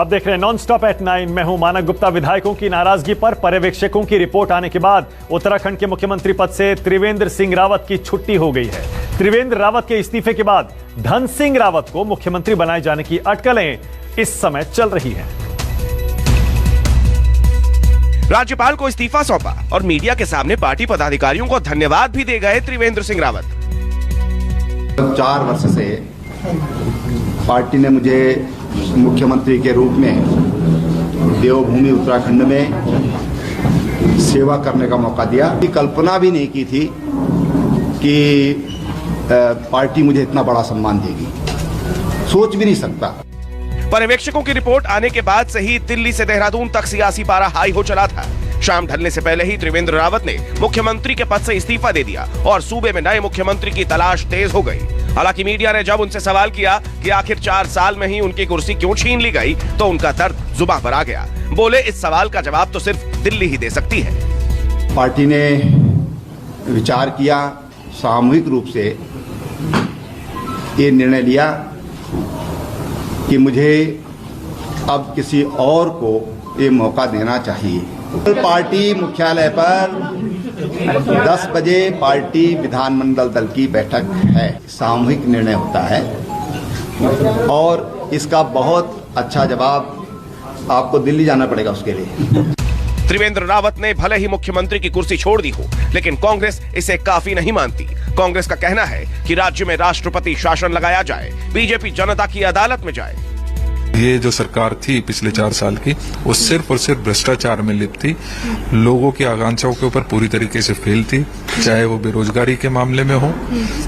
आप देख रहे हैं नॉन स्टॉप एट 9। मैं हूं मानक गुप्ता। विधायकों की नाराजगी पर पर्यवेक्षकों की रिपोर्ट आने के बाद उत्तराखंड के मुख्यमंत्री पद से त्रिवेंद्र सिंह रावत की छुट्टी हो गई है। त्रिवेंद्र रावत के इस्तीफे के बाद धन सिंह रावत को मुख्यमंत्री बनाए जाने की अटकलें इस समय चल रही हैं। राज्यपाल को इस्तीफा सौंपा और मीडिया के सामने पार्टी पदाधिकारियों को धन्यवाद भी दे गए त्रिवेंद्र सिंह रावत। 4 वर्ष से पार्टी ने मुझे मुख्यमंत्री के रूप में देवभूमि उत्तराखंड में सेवा करने का मौका दिया। कल्पना भी नहीं की थी कि पार्टी मुझे इतना बड़ा सम्मान देगी, सोच भी नहीं सकता। पर्यवेक्षकों की रिपोर्ट आने के बाद से ही दिल्ली से देहरादून तक सियासी पारा हाई हो चला था। शाम ढलने से पहले ही त्रिवेंद्र रावत ने मुख्यमंत्री के पद से इस्तीफा दे दिया और सूबे में नए मुख्यमंत्री की तलाश तेज हो गई। हालांकि मीडिया ने जब उनसे सवाल किया कि आखिर 4 साल में ही उनकी कुर्सी क्यों छीन ली गई, तो उनका दर्द जुबान पर आ गया। बोले, इस सवाल का जवाब तो सिर्फ दिल्ली ही दे सकती है। पार्टी ने विचार किया, सामूहिक रूप से ये निर्णय लिया कि मुझे अब किसी और को ये मौका देना चाहिए। पार्टी मुख्यालय पर 10 बजे पार्टी विधानमंडल दल की बैठक है। सामूहिक निर्णय होता है और इसका बहुत अच्छा जवाब आपको दिल्ली जाना पड़ेगा उसके लिए। त्रिवेंद्र रावत ने भले ही मुख्यमंत्री की कुर्सी छोड़ दी हो, लेकिन कांग्रेस इसे काफी नहीं मानती। कांग्रेस का कहना है कि राज्य में राष्ट्रपति शासन लगाया जाए, बीजेपी जनता की अदालत में जाए। ये जो सरकार थी पिछले 4 साल की, वो सिर्फ और सिर्फ भ्रष्टाचार में लिप्त थी, लोगों की आकांक्षाओं के ऊपर पूरी तरीके से फेल थी। चाहे वो बेरोजगारी के मामले में हो,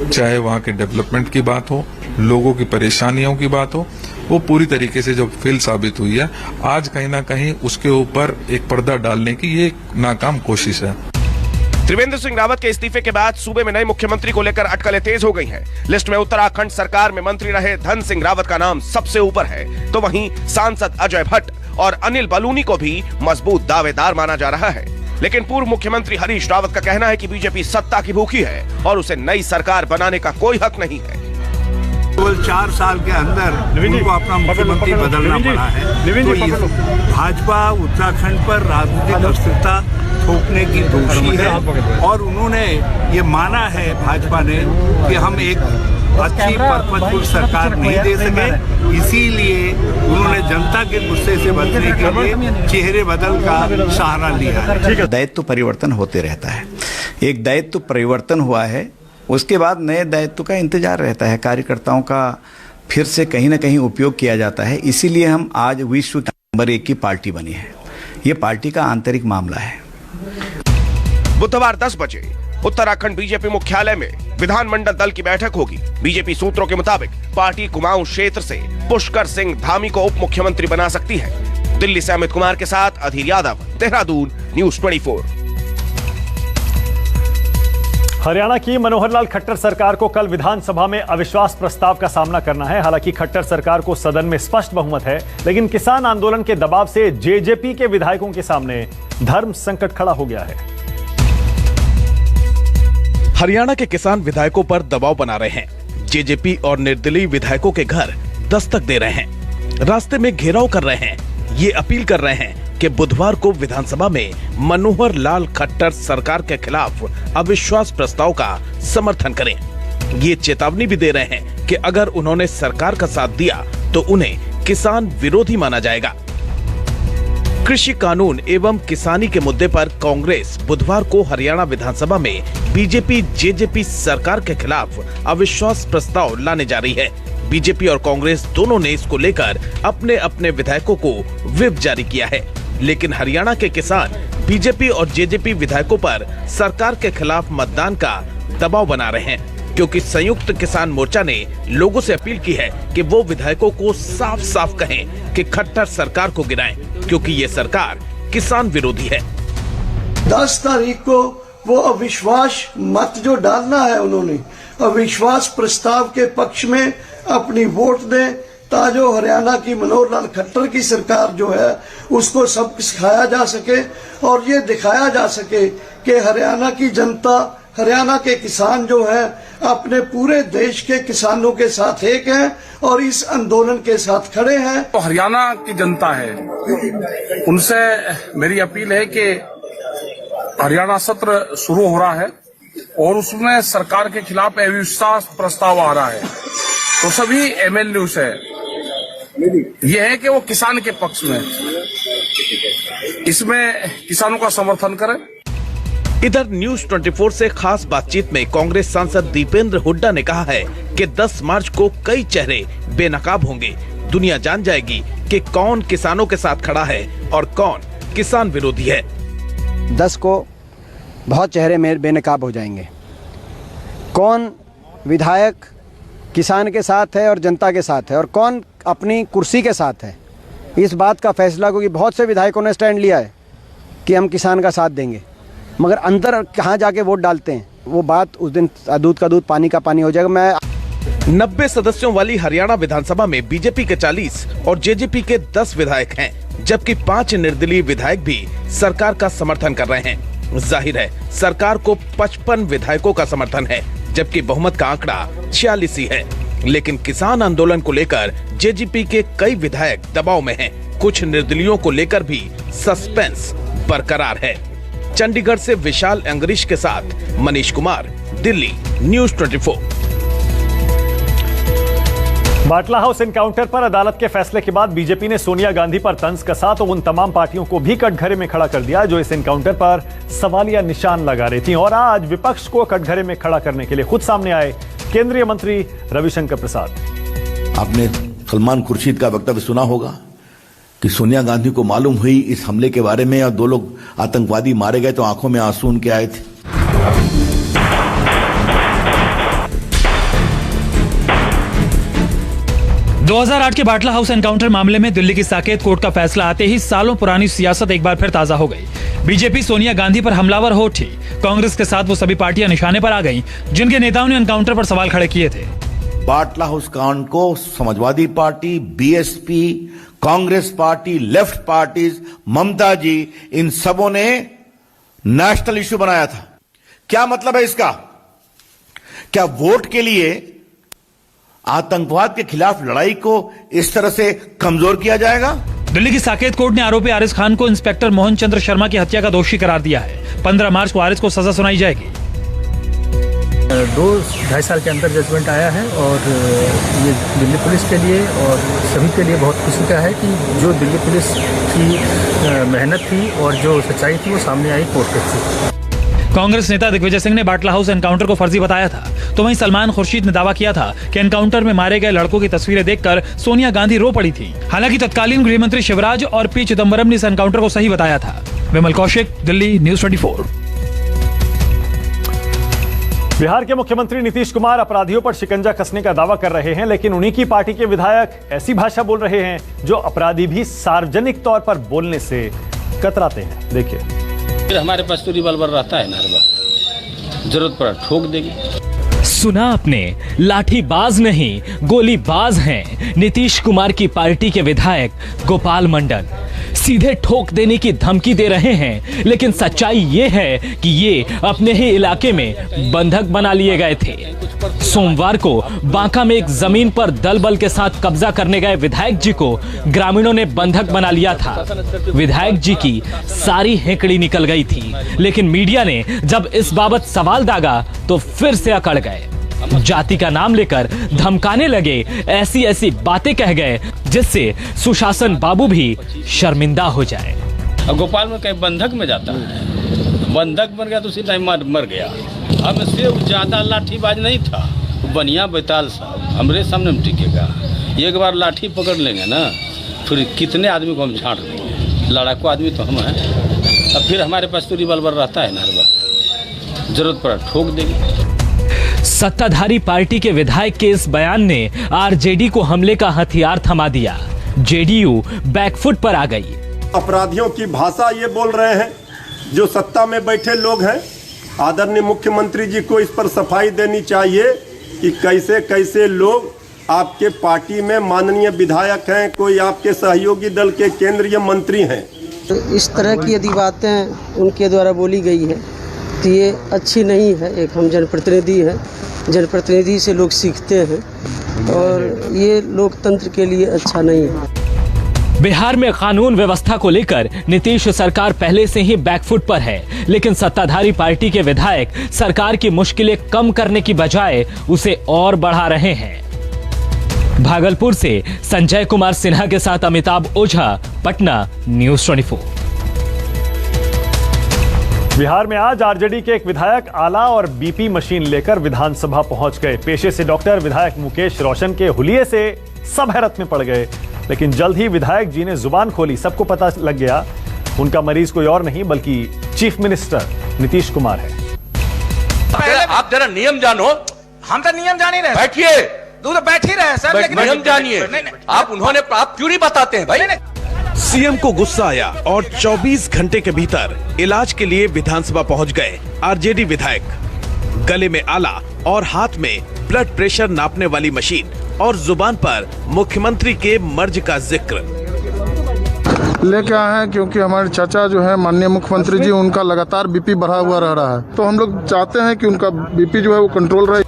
चाहे वहाँ के डेवलपमेंट की बात हो, लोगों की परेशानियों की बात हो, वो पूरी तरीके से जो फेल साबित हुई है। आज कहीं ना कहीं उसके ऊपर एक पर्दा डालने की ये नाकाम कोशिश है। त्रिवेंद्र सिंह रावत के इस्तीफे के बाद सूबे में नए मुख्यमंत्री को लेकर अटकलें तेज हो गई हैं। लिस्ट में उत्तराखंड सरकार में मंत्री रहे धन सिंह रावत का नाम सबसे ऊपर है, तो वहीं सांसद अजय भट्ट और अनिल बलूनी को भी मजबूत दावेदार माना जा रहा है। लेकिन पूर्व मुख्यमंत्री हरीश रावत का कहना है कि बीजेपी सत्ता की भूखी है और उसे नई सरकार बनाने का कोई हक नहीं है। केवल 4 साल के अंदर उनको अपना मुख्यमंत्री बदलना पड़ा है। तो भाजपा उत्तराखंड पर राजनीतिक अस्थिरता थोपने की दोषी है और उन्होंने ये माना है, भाजपा ने, कि हम एक अच्छी परपंचपुर सरकार नहीं दे सके, इसीलिए उन्होंने जनता के गुस्से से बचने के लिए चेहरे बदल का सहारा लिया है। दायित्व परिवर्तन होते रहता है। एक दायित्व परिवर्तन हुआ है, उसके बाद नए दायित्व का इंतजार रहता है। कार्यकर्ताओं का फिर से कहीं ना कहीं उपयोग किया जाता है। इसीलिए हम आज विश्व नंबर 1 की पार्टी बनी है। ये पार्टी का आंतरिक मामला है। बुधवार 10 बजे उत्तराखंड बीजेपी मुख्यालय में विधानमंडल दल की बैठक होगी। बीजेपी सूत्रों के मुताबिक पार्टी कुमाऊं क्षेत्र से पुष्कर सिंह धामी को उप मुख्यमंत्री बना सकती है। दिल्ली से अमित कुमार के साथ अधीर यादव, देहरादून, न्यूज़ 24। हरियाणा की मनोहर लाल खट्टर सरकार को कल विधानसभा में अविश्वास प्रस्ताव का सामना करना है। हालांकि खट्टर सरकार को सदन में स्पष्ट बहुमत है, लेकिन किसान आंदोलन के दबाव से जेजेपी के विधायकों के सामने धर्म संकट खड़ा हो गया है। हरियाणा के किसान विधायकों पर दबाव बना रहे हैं। जेजेपी और निर्दलीय विधायकों के घर दस्तक दे रहे हैं, रास्ते में घेराव कर रहे हैं। ये अपील कर रहे हैं कि बुधवार को विधानसभा में मनोहर लाल खट्टर सरकार के खिलाफ अविश्वास प्रस्ताव का समर्थन करें। ये चेतावनी भी दे रहे हैं कि अगर उन्होंने सरकार का साथ दिया तो उन्हें किसान विरोधी माना जाएगा। कृषि कानून एवं किसानी के मुद्दे पर कांग्रेस बुधवार को हरियाणा विधानसभा में बीजेपी जेजेपी सरकार के खिलाफ अविश्वास प्रस्ताव लाने जा रही है। बीजेपी और कांग्रेस दोनों ने इसको लेकर अपने अपने विधायकों को व्हिप जारी किया है, लेकिन हरियाणा के किसान बीजेपी और जेजेपी विधायकों पर सरकार के खिलाफ मतदान का दबाव बना रहे हैं, क्योंकि संयुक्त किसान मोर्चा ने लोगों से अपील की है कि वो विधायकों को साफ साफ कहें कि खट्टर सरकार को गिराएं, क्योंकि ये सरकार किसान विरोधी है। 10 तारीख को वो अविश्वास मत जो डालना है, उन्होंने अविश्वास प्रस्ताव के पक्ष में अपनी वोट दें, ताजो हरियाणा की मनोहर लाल खट्टर की सरकार जो है उसको सबक सिखाया जा सके और ये दिखाया जा सके कि हरियाणा की जनता हरियाणा के किसान जो हैं अपने पूरे देश के किसानों के साथ एक हैं और इस आंदोलन के साथ खड़े हैं। तो हरियाणा की जनता है, उनसे मेरी अपील है कि हरियाणा सत्र शुरू हो रहा है और उसमें सरकार के खिलाफ अविश्वास प्रस्ताव आ रहा है, तो सभी एमएलए से यह है कि वो किसान के पक्ष में, इसमें किसानों का समर्थन करें। इधर न्यूज 24 से खास बातचीत में कांग्रेस सांसद दीपेंद्र हुड्डा ने कहा है कि 10 मार्च को कई चेहरे बेनकाब होंगे। दुनिया जान जाएगी कि कौन किसानों के साथ खड़ा है और कौन किसान विरोधी है। 10 को बहुत चेहरे बेनकाब हो जाएंगे। कौन विधायक किसान के साथ है और जनता के साथ है और कौन अपनी कुर्सी के साथ है, इस बात का फैसला, क्योंकि बहुत से विधायकों ने स्टैंड लिया है कि हम किसान का साथ देंगे, मगर अंदर कहाँ जाके वोट डालते हैं वो बात उस दिन दूध का दूध पानी का पानी हो जाएगा। मैं 90 सदस्यों वाली हरियाणा विधानसभा में बीजेपी के 40 और जेजेपी के 10 विधायक हैं, जबकि 5 निर्दलीय विधायक भी सरकार का समर्थन कर रहे हैं। जाहिर है सरकार को 55 विधायकों का समर्थन है, जबकि बहुमत का आंकड़ा 46 ही है। लेकिन किसान आंदोलन को लेकर जेजेपी के कई विधायक दबाव में हैं। कुछ निर्दलीयों को लेकर भी सस्पेंस बरकरार है। चंडीगढ़ से विशाल अंगरीश के साथ मनीष कुमार, दिल्ली, न्यूज 24। बाटला हाउस एनकाउंटर पर अदालत के फैसले के बाद बीजेपी ने सोनिया गांधी पर तंज कसा तो उन तमाम पार्टियों को भी कटघरे में खड़ा कर दिया जो इस एनकाउंटर पर सवालिया निशान लगा रही थी। और आज विपक्ष को कटघरे में खड़ा करने के लिए खुद सामने आए केंद्रीय मंत्री रविशंकर प्रसाद। आपने सलमान खुर्शीद का वक्तव्य सुना होगा कि सोनिया गांधी को मालूम हुई इस हमले के बारे में और 2 लोग आतंकवादी मारे गए तो आंखों में आंसू उनके आए थे। – 2008 के बाटला हाउस एनकाउंटर मामले में दिल्ली की साकेत कोर्ट का फैसला आते ही सालों पुरानी सियासत एक बार फिर ताजा हो गई। बीजेपी सोनिया गांधी पर हमलावर हो उठी। कांग्रेस के साथ वो सभी पार्टियां निशाने पर आ गईं, जिनके नेताओं ने एनकाउंटर पर सवाल खड़े किए थे। बाटला हाउस कांड को Samajwadi party, BSP, Congress party, left parties, Mamata ji, इन सबों ने नेशनल इश्यू बनाया था। क्या मतलब है इसका? क्या वोट के लिए आतंकवाद के खिलाफ लड़ाई को इस तरह से कमजोर किया जाएगा? दिल्ली की साकेत कोर्ट ने आरोपी आरिज खान को इंस्पेक्टर मोहन चंद्र शर्मा की हत्या का दोषी करार दिया है। 15 मार्च को आरिज को सजा सुनाई जाएगी। 2-2.5 साल के अंदर जजमेंट आया है और ये दिल्ली पुलिस के लिए और सभी के लिए बहुत खुशी का है कि जो दिल्ली पुलिस की मेहनत थी और जो सच्चाई थी वो सामने आई कोर्ट के थ्रू। कांग्रेस नेता दिग्विजय सिंह ने बाटला हाउस एनकाउंटर को फर्जी बताया था, तो वहीं सलमान खुर्शीद ने दावा किया था कि एनकाउंटर में मारे गए लड़कों की तस्वीरें देखकर सोनिया गांधी रो पड़ी थी। हालांकि तत्कालीन गृह मंत्री शिवराज और पी चिदम्बरम ने इस एनकाउंटर को सही बताया था। विमल कौशिक, दिल्ली, न्यूज 24। बिहार के मुख्यमंत्री नीतीश कुमार अपराधियों पर शिकंजा कसने का दावा कर रहे हैं, लेकिन उन्हीं की पार्टी के विधायक ऐसी भाषा बोल रहे हैं जो अपराधी भी सार्वजनिक तौर पर बोलने से कतराते हैं। देखिए, फिर हमारे पास तो रिवॉल्वर रहता है ना, हर वक्त जरूरत पड़ा ठोक देगी। सुना आपने, लाठीबाज नहीं गोलीबाज हैं नीतीश कुमार की पार्टी के विधायक गोपाल मंडल। सीधे ठोक देने की धमकी दे रहे हैं, लेकिन सच्चाई ये है कि ये अपने ही इलाके में बंधक बना लिए गए थे। सोमवार को बांका में एक जमीन पर दल बल के साथ कब्जा करने गए विधायक जी को ग्रामीणों ने बंधक बना लिया था। विधायक जी की सारी हेकड़ी निकल गई थी, लेकिन मीडिया ने जब इस बाबत सवाल दागा तो फिर से अकड़ गए। जाति का नाम लेकर धमकाने लगे, ऐसी ऐसी बातें कह गए जिससे सुशासन बाबू भी शर्मिंदा हो जाए। गोपाल में कहीं बंधक में जाता है, बंधक बन गया तो उसी टाइम मर गया। हमसे ज्यादा लाठीबाज नहीं था, बनिया बैताल साहब हमरे सामने में टिकेगा। एक बार लाठी पकड़ लेंगे ना, फिर कितने आदमी को हम झाड़ देंगे। लड़ाकू आदमी तो हम हैं। अब फिर हमारे पास तो रिवॉल्वर रहता है ना, हर वक्त जरूरत पड़ा ठोक देंगे। सत्ताधारी पार्टी के विधायक के इस बयान ने आरजेडी को हमले का हथियार थमा दिया। जेडीयू बैकफुट पर आ गई। अपराधियों की भाषा ये बोल रहे हैं जो सत्ता में बैठे लोग हैं। आदरणीय मुख्यमंत्री जी को इस पर सफाई देनी चाहिए कि कैसे कैसे लोग आपके पार्टी में माननीय विधायक हैं, कोई आपके सहयोगी दल के केंद्रीय मंत्री हैं। तो इस तरह की यदि बातें उनके द्वारा बोली गई है तो ये अच्छी नहीं है। एक हम जनप्रतिनिधि हैं, जनप्रतिनिधि से लोग सीखते हैं और ये लोकतंत्र के लिए अच्छा नहीं है। बिहार में कानून व्यवस्था को लेकर नीतीश सरकार पहले से ही बैकफुट पर है, लेकिन सत्ताधारी पार्टी के विधायक सरकार की मुश्किलें कम करने की बजाय उसे और बढ़ा रहे हैं। भागलपुर से संजय कुमार सिन्हा के साथ अमिताभ ओझा, पटना, न्यूज़ 24। बिहार में आज आरजेडी के एक विधायक आला और बीपी मशीन लेकर विधानसभा पहुंच गए। पेशे से डॉक्टर विधायक मुकेश रोशन के हुलिये से सब हैरत में पड़ गए, लेकिन जल्द ही विधायक जी ने जुबान खोली। सबको पता लग गया उनका मरीज कोई और नहीं बल्कि चीफ मिनिस्टर नीतीश कुमार है। आप जरा नियम जानो। हम तो नियम जान ही रहे। बैठिए। तो बैठ ही रहे सर, लेकिन नियम जानिए। आप क्यों नहीं बताते हैं भाई? सीएम को गुस्सा आया और 24 घंटे के भीतर इलाज के लिए विधानसभा पहुंच गए आरजेडी विधायक। गले में आला और हाथ में ब्लड प्रेशर नापने वाली मशीन और जुबान पर मुख्यमंत्री के मर्ज का जिक्र लेके आए हैं, क्योंकि हमारे चाचा जो है माननीय मुख्यमंत्री जी, उनका लगातार बीपी बढ़ा हुआ रह रहा है, तो हम लोग चाहते हैं कि उनका बीपी जो है वो कंट्रोल रहे।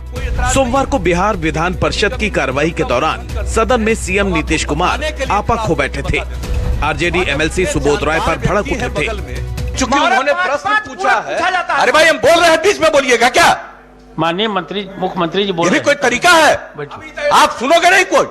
सोमवार को बिहार विधान परिषद की कार्रवाई के दौरान सदन में सीएम नीतीश कुमार आपा खो बैठे थे। आरजेडी एमएलसी सुबोध राय पर भड़क उठे थे। चूंकि उन्होंने प्रश्न पूछा है। अरे भाई हम बोल रहे हैं, बीच में बोलिएगा क्या? माननीय मुख्यमंत्री जी बोल रहे हैं। कोई तरीका है? आप सुनोगे नहीं कोई?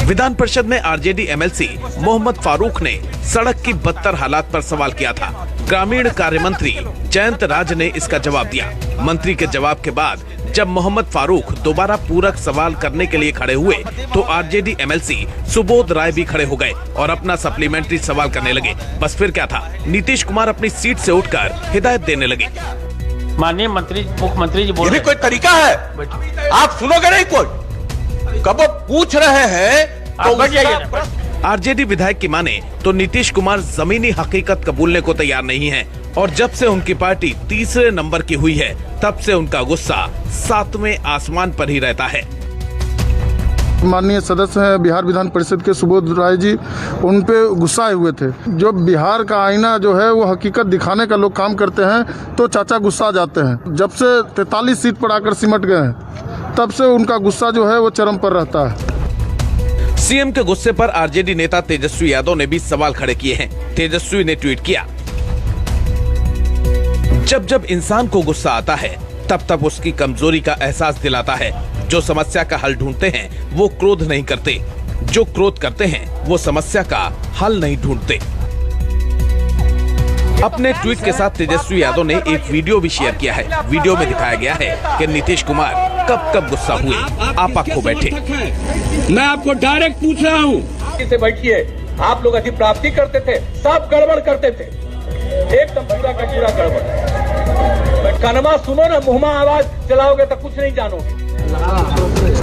विधान परिषद में आरजेडी एमएलसी मोहम्मद फारूक ने सड़क की बदतर हालात पर सवाल किया था। ग्रामीण कार्य मंत्री जयंत राज ने इसका जवाब दिया। मंत्री के जवाब के बाद जब मोहम्मद फारूक दोबारा पूरक सवाल करने के लिए खड़े हुए तो आरजेडी एमएलसी सुबोध राय भी खड़े हो गए और अपना सप्लीमेंट्री सवाल करने लगे। बस फिर क्या था, नीतीश कुमार अपनी सीट से उठकर हिदायत देने लगे। माननीय मुख्यमंत्री जी बोल रहे हैं। कोई तरीका है? आप सुनोगे नहीं कोई? कब वो पूछ रहे हैं तो आरजेडी विधायक की माने तो नीतीश कुमार जमीनी हकीकत कबूलने को तैयार नहीं हैं और जब से उनकी पार्टी तीसरे नंबर की हुई है तब से उनका गुस्सा 7वें आसमान पर ही रहता है। माननीय सदस्य हैं बिहार विधान परिषद के सुबोध राय जी, उन पे गुस्साए हुए थे। जो बिहार का आईना जो है वो हकीकत दिखाने का लोग काम करते हैं तो चाचा गुस्सा जाते हैं। जब से 43 सीट पर आकर सिमट गए हैं तब से उनका गुस्सा जो है वो चरम पर रहता है। सीएम के गुस्से पर आरजेडी नेता तेजस्वी यादव ने भी सवाल खड़े किए हैं। तेजस्वी ने ट्वीट किया, जब जब इंसान को गुस्सा आता है तब तब उसकी कमजोरी का एहसास दिलाता है। जो समस्या का हल ढूंढते हैं वो क्रोध नहीं करते, जो क्रोध करते हैं वो समस्या का हल नहीं ढूंढते। अपने ट्वीट के साथ तेजस्वी यादव ने एक वीडियो भी शेयर किया है। वीडियो में दिखाया गया है कि नीतीश कुमार कब कब गुस्सा हुए आपा खो बैठे। मैं आपको डायरेक्ट पूछ रहा हूँ, से बैठिए। आप लोग अधिप्राप्ति करते थे, सब गड़बड़ करते थे, एकदम पूरा का पूरा गड़बड़। कनमा सुनो ना, मुंह में आवाज चलाओगे तो कुछ नहीं जानोगे।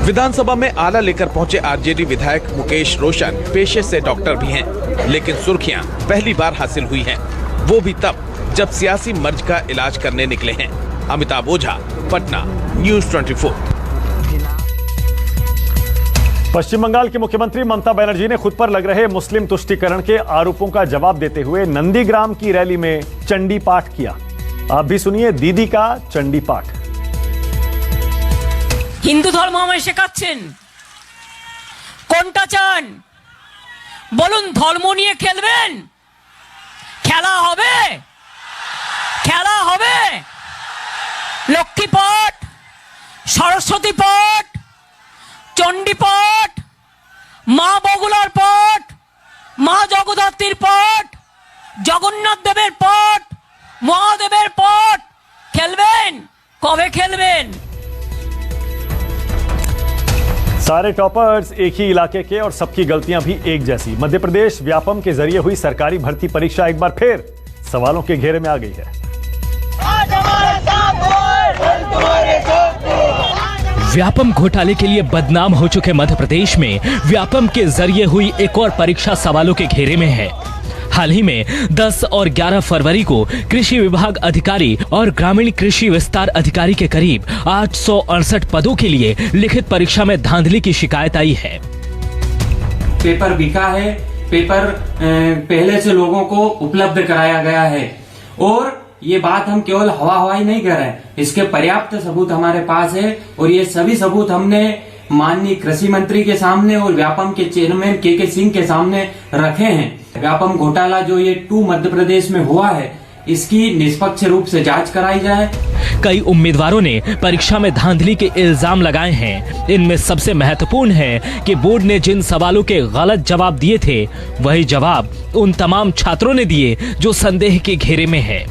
विधानसभा में आला लेकर पहुंचे आरजेडी विधायक मुकेश रोशन पेशे से डॉक्टर भी हैं, लेकिन सुर्खियां पहली बार हासिल हुई हैं, वो भी तब जब सियासी मर्ज का इलाज करने निकले हैं। अमिताभ ओझा, पटना, न्यूज़ 24। पश्चिम बंगाल की मुख्यमंत्री ममता बनर्जी ने खुद पर लग रहे मुस्लिम तुष्टीकरण के आरोपों का जवाब देते हुए नंदीग्राम की रैली में चंडी पाठ किया। आप भी सुनिए दीदी का चंडी पाठ। हिंदू धर्म हमें শেখাচ্ছেন কোনটা চান বলুন, ধর্ম নিয়ে খেলবেন? খেলা হবে, খেলা হবে। লক্ষ্মী পাঠ, সরস্বতী পাঠ, চণ্ডী পাঠ, মা বগুলার পাঠ, মা জগদ্ধাত্রীর পাঠ, জগন্নাথ দেবের পাঠ, মহাদেবের পাঠ খেলবেন? কবে খেলবেন? सारे टॉपर्स एक ही इलाके के और सबकी गलतियां भी एक जैसी। मध्य प्रदेश व्यापम के जरिए हुई सरकारी भर्ती परीक्षा एक बार फिर सवालों के घेरे में आ गई है। व्यापम घोटाले के लिए बदनाम हो चुके मध्य प्रदेश में व्यापम के जरिए हुई एक और परीक्षा सवालों के घेरे में है। हाल ही में 10 और 11 फरवरी को कृषि विभाग अधिकारी और ग्रामीण कृषि विस्तार अधिकारी के करीब 868 पदों के लिए लिखित परीक्षा में धांधली की शिकायत आई है। पेपर बिका है, पेपर पहले से लोगों को उपलब्ध कराया गया है और ये बात हम केवल हवा हवाई नहीं कर रहे हैं, इसके पर्याप्त सबूत हमारे पास है और ये सभी सबूत हमने माननीय कृषि मंत्री के सामने और व्यापम के चेयरमैन के सिंह के सामने रखे हैं। व्यापम घोटाला जो ये 2 मध्य प्रदेश में हुआ है, इसकी निष्पक्ष रूप से जांच कराई जाए। कई उम्मीदवारों ने परीक्षा में धांधली के इल्जाम लगाए हैं। इनमें सबसे महत्वपूर्ण है कि बोर्ड ने जिन सवालों के गलत जवाब दिए थे, वही जवाब उन तमाम छात्रों ने दिए जो संदेह के घेरे में है।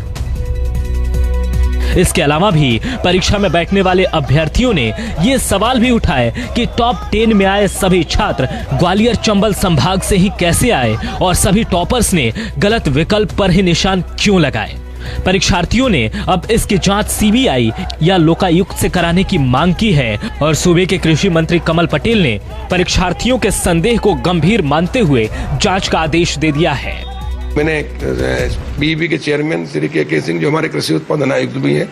इसके अलावा भी परीक्षा में बैठने वाले अभ्यर्थियों ने ये सवाल भी उठाए कि टॉप 10 में आए सभी छात्र ग्वालियर चंबल संभाग से ही कैसे आए और सभी टॉपर्स ने गलत विकल्प पर ही निशान क्यों लगाए। परीक्षार्थियों ने अब इसकी जांच सीबीआई या लोकायुक्त से कराने की मांग की है और सूबे के कृषि मंत्री कमल पटेल ने परीक्षार्थियों के संदेह को गंभीर मानते हुए जांच का आदेश दे दिया है। मैंने बीईबी के चेयरमैन श्री के सिंह, जो हमारे कृषि उत्पादन आयुक्त भी हैं,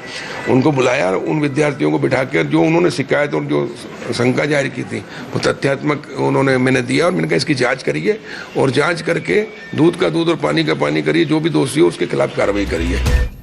उनको बुलाया और उन विद्यार्थियों को बिठाकर जो उन्होंने शिकायत और जो शंका जारी की थी वो तथ्यात्मक उन्होंने मैंने दिया और मैंने कहा इसकी जांच करिए और जांच करके दूध का दूध और पानी का पानी करिए, जो भी दोषी हो उसके खिलाफ कार्रवाई करिए।